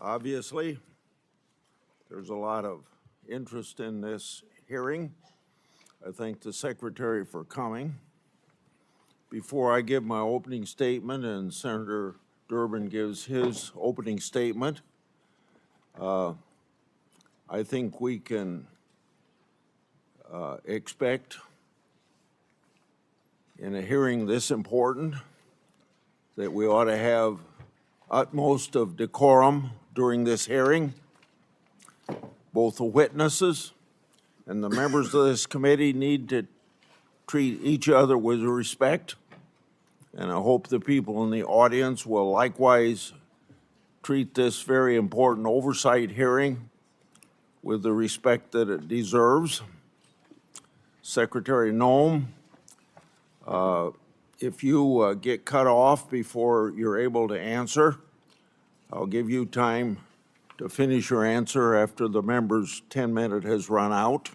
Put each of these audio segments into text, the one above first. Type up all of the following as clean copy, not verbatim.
Obviously, there's a lot of interest in this hearing. I thank the Secretary for coming. Before I give my opening statement and Senator Durbin gives his opening statement, I think we can expect in a hearing this important that we ought to have utmost of decorum during this hearing. Both the witnesses and the members of this committee need to treat each other with respect, and I hope the people in the audience will likewise treat this very important oversight hearing with the respect that it deserves. Secretary Noem, if you get cut off before you're able to answer, I'll give you time to finish your answer after the member's 10-minute has run out.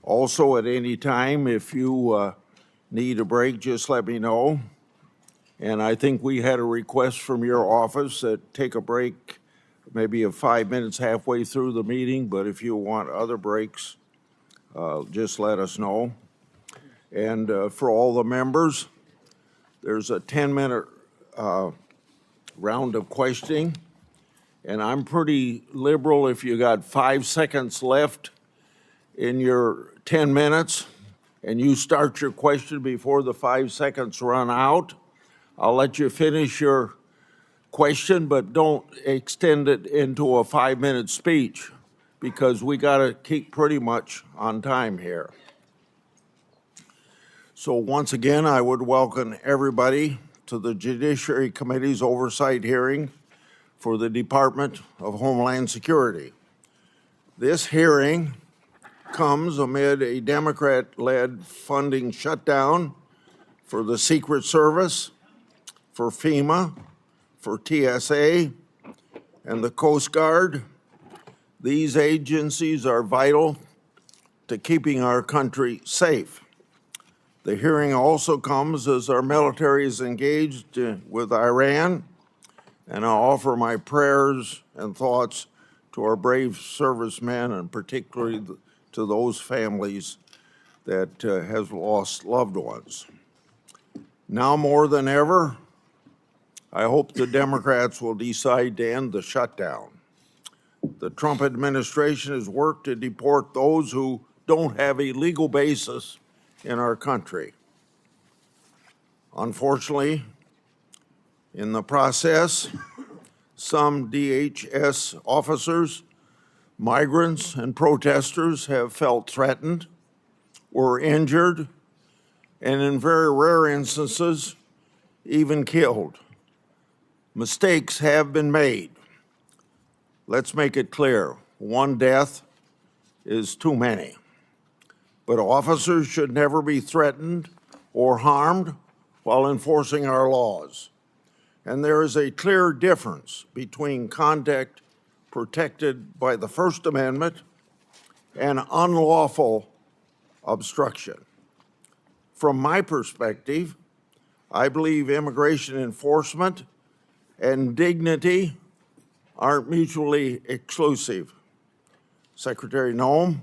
Also, at any time, if you need a break, just let me know. And I think we had a request from your office that take a break maybe of 5 minutes halfway through the meeting, but if you want other breaks, just let us know. And for all the members, there's a 10-minute round of questioning, and I'm pretty liberal. If you got 5 seconds left in your 10 minutes and you start your question before the 5 seconds run out, I'll let you finish your question, but don't extend it into a 5-minute speech because we got to keep pretty much on time here. So once again, I would welcome everybody to the Judiciary Committee's oversight hearing for the Department of Homeland Security. This hearing comes amid a Democrat-led funding shutdown for the Secret Service, for FEMA, for TSA, and the Coast Guard. These agencies are vital to keeping our country safe. The hearing also comes as our military is engaged with Iran, and I offer my prayers and thoughts to our brave servicemen and particularly to those families that have lost loved ones. Now more than ever, I hope the Democrats will decide to end the shutdown. The Trump administration has worked to deport those who don't have a legal basis in our country. Unfortunately, in the process, some DHS officers, migrants, and protesters have felt threatened, were injured, and in very rare instances, even killed. Mistakes have been made. Let's make it clear, one death is too many. But officers should never be threatened or harmed while enforcing our laws. And there is a clear difference between conduct protected by the First Amendment and unlawful obstruction. From my perspective, I believe immigration enforcement and dignity aren't mutually exclusive. Secretary Noem,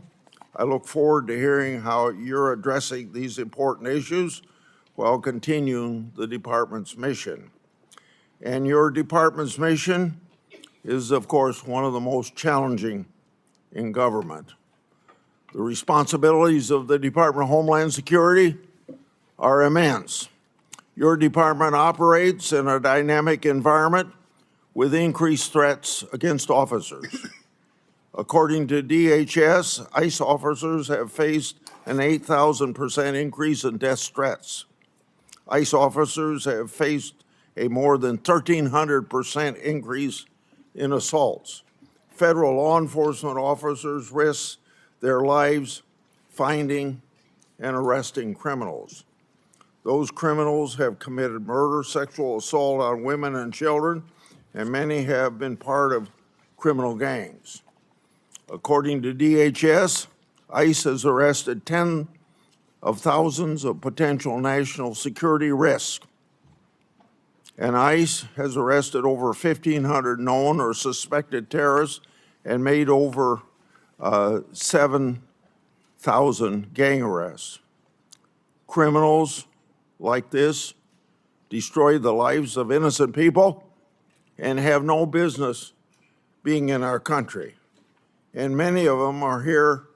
I look forward to hearing how you're addressing these important issues while continuing the department's mission. And your department's mission is, of course, one of the most challenging in government. The responsibilities of the Department of Homeland Security are immense. Your department operates in a dynamic environment with increased threats against officers. According to DHS, ICE officers have faced an 8,000% increase in death threats. ICE officers have faced a more than 1,300% increase in assaults. Federal law enforcement officers risk their lives finding and arresting criminals. Those criminals have committed murder, sexual assault on women and children, and many have been part of criminal gangs. According to DHS, ICE has arrested tens of thousands of potential national security risks. And ICE has arrested over 1,500 known or suspected terrorists and made over 7,000 gang arrests. Criminals like this destroy the lives of innocent people and have no business being in our country. And many of them are here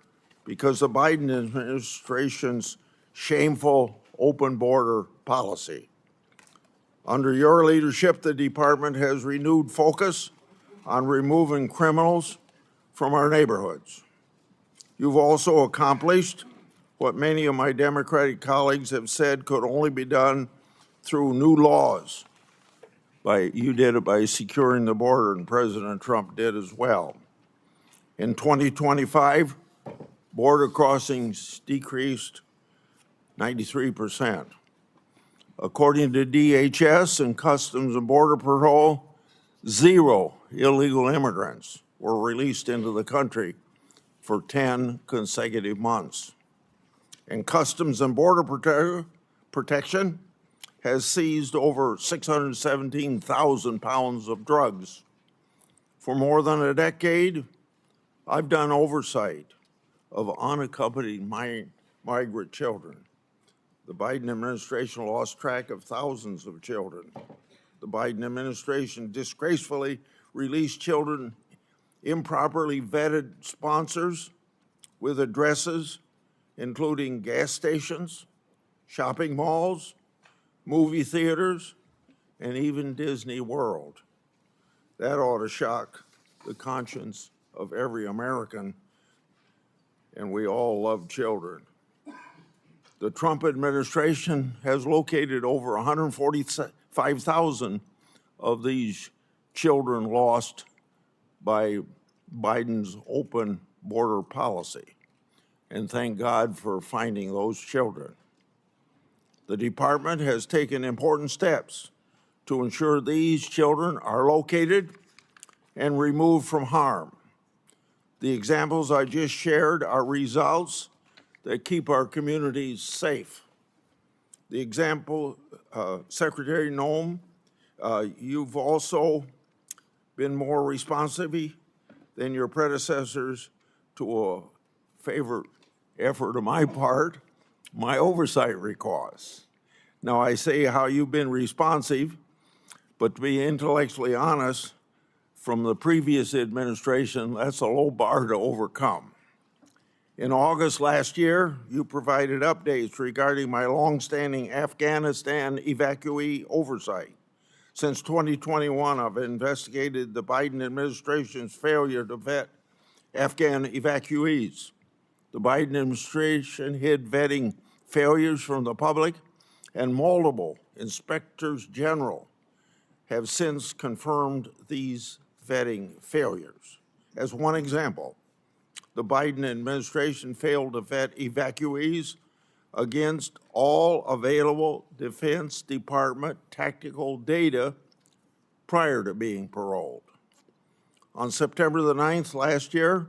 because the Biden administration's shameful open border policy. Under your leadership, the department has renewed focus on removing criminals from our neighborhoods. You've also accomplished what many of my Democratic colleagues have said could only be done through new laws. You did it by securing the border, and President Trump did as well. In 2025, border crossings decreased 93%. According to DHS and Customs and Border Patrol, 0 illegal immigrants were released into the country for 10 consecutive months. And Customs and Border Protection has seized over 617,000 pounds of drugs. For more than a decade, I've done oversight of unaccompanied migrant children. The Biden administration lost track of thousands of children. The Biden administration disgracefully released children improperly vetted sponsors with addresses including gas stations, shopping malls, movie theaters, and even Disney World. That ought to shock the conscience of every American, and we all love children. The Trump administration has located over 145,000 of these children lost by Biden's open border policy. And thank God for finding those children. The department has taken important steps to ensure these children are located and removed from harm. The examples I just shared are results that keep our communities safe. The example, Secretary Noem, you've also been more responsive than your predecessors to a favorite effort of my part, my oversight requests. Now, I say how you've been responsive, but to be intellectually honest, from the previous administration, that's a low bar to overcome. In August last year, you provided updates regarding my longstanding Afghanistan evacuee oversight. Since 2021, I've investigated the Biden administration's failure to vet Afghan evacuees. The Biden administration hid vetting failures from the public, and multiple inspectors general have since confirmed these vetting failures. As one example, the Biden administration failed to vet evacuees against all available Defense Department tactical data prior to being paroled. On September the 9th last year,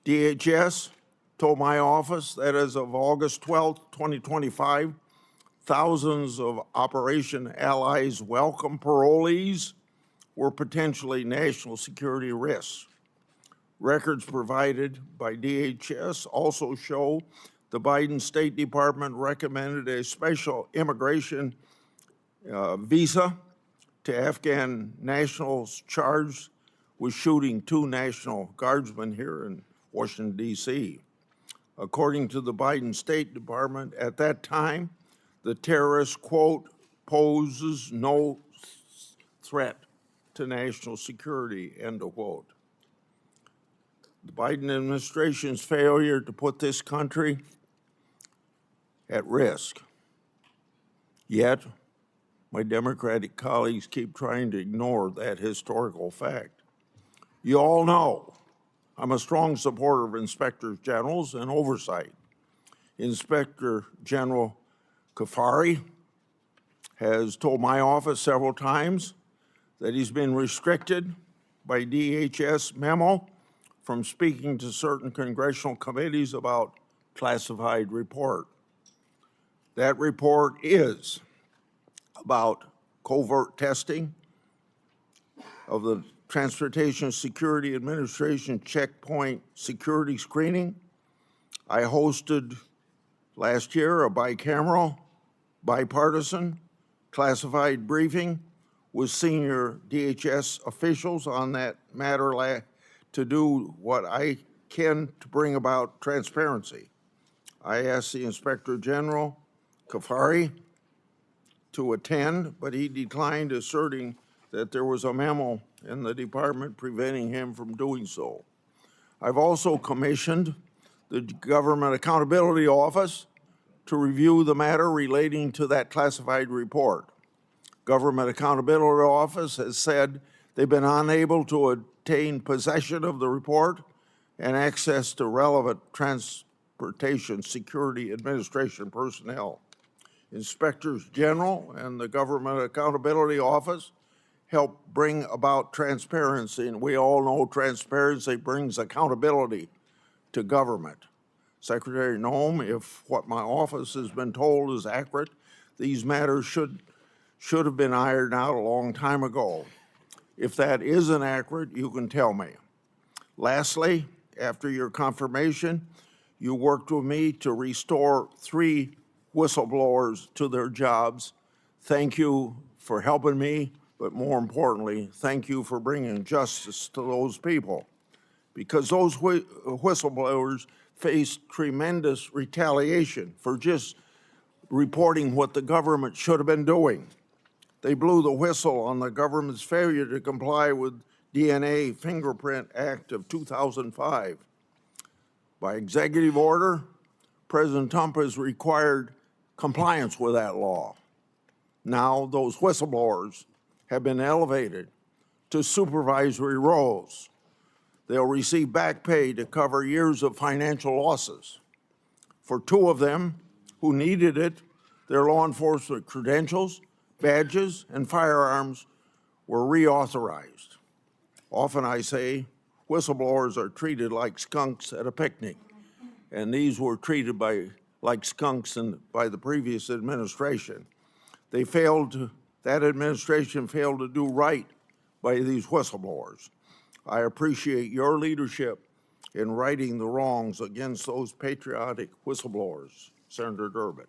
DHS told my office that as of August 12th, 2025, thousands of Operation Allies welcome parolees were potentially national security risks. Records provided by DHS also show the Biden State Department recommended a special immigration visa to Afghan nationals charged with shooting 2 National Guardsmen here in Washington, D.C. According to the Biden State Department, at that time, the terrorist, quote, poses no threat to national security, end of quote. The Biden administration's failure to put this country at risk. Yet, my Democratic colleagues keep trying to ignore that historical fact. You all know I'm a strong supporter of inspectors generals and oversight. Inspector General Kafari has told my office several times that he's been restricted by DHS memo from speaking to certain congressional committees about classified report. That report is about covert testing of the Transportation Security Administration checkpoint security screening. I hosted last year a bicameral, bipartisan, classified briefing with senior DHS officials on that matter to do what I can to bring about transparency. I asked the Inspector General, Kafari, to attend, but he declined, asserting that there was a memo in the department preventing him from doing so. I've also commissioned the Government Accountability Office to review the matter relating to that classified report. Government Accountability Office has said they've been unable to obtain possession of the report and access to relevant Transportation Security Administration personnel. Inspectors General and the Government Accountability Office help bring about transparency, and we all know transparency brings accountability to government. Secretary Noem, if what my office has been told is accurate, these matters should have been ironed out a long time ago. If that isn't accurate, you can tell me. Lastly, after your confirmation, you worked with me to restore 3 whistleblowers to their jobs. Thank you for helping me, but more importantly, thank you for bringing justice to those people, because those whistleblowers faced tremendous retaliation for just reporting what the government should have been doing. They blew the whistle on the government's failure to comply with DNA Fingerprint Act of 2005. By executive order, President Trump has required compliance with that law. Now those whistleblowers have been elevated to supervisory roles. They'll receive back pay to cover years of financial losses. For 2 of them who needed it, their law enforcement credentials, badges, and firearms were reauthorized. Often I say whistleblowers are treated like skunks at a picnic, and these were treated like skunks by the previous administration. That administration failed to do right by these whistleblowers. I appreciate your leadership in righting the wrongs against those patriotic whistleblowers, Senator Durbin.